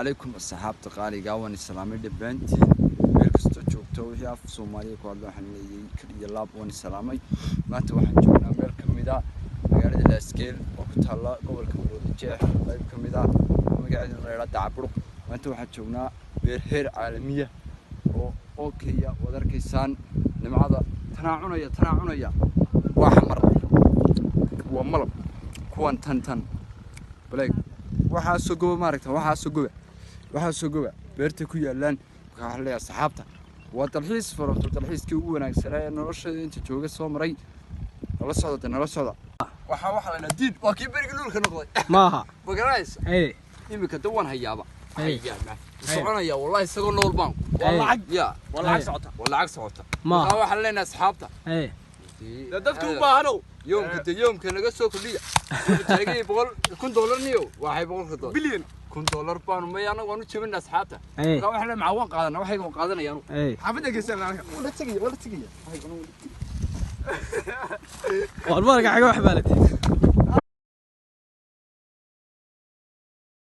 عليكم الصحاب تقالي قاون السلامي دبنتي ميركستو joogto wixii af Soomaaliya ku hadlo waxaan leeyahay kaliya laab wan salaamay maanta waxaan joognaa meel kamid ah magaalada Laskeel oo ku taala gobolka Muruujeex qayb kamid ah magaalada Reerada Cabruq maanta waxaan joognaa beer heer caalamiya oo kaliya wadarkaysan nimcada tanaacunaya waa xamar waa malab kuwan tan baleeg waxa soo goob maaragta waxa soo goob beerta ku yaalan waxa la asxaabta waa dalxiis farqo dalxiiskii ugu wanaagsanaa noloshada inta jooga soo maray nala socda waxa la diid waa kii bariga dhulka noqday maaha bagarays imika dawan hayaaba soconaya wallahi isagoo nool baan waa lacag socota waxa la leenahay asxaabta dadku u baahano يومك naga soo kordhiya taagay $100 niyo waxay $100 bilyan $100 baan ma yana waanu jabin asxaabta waxa la macaan qaadana waxay qaadanayaan xafada geesan wala tagay والله قاعد واحد بالتي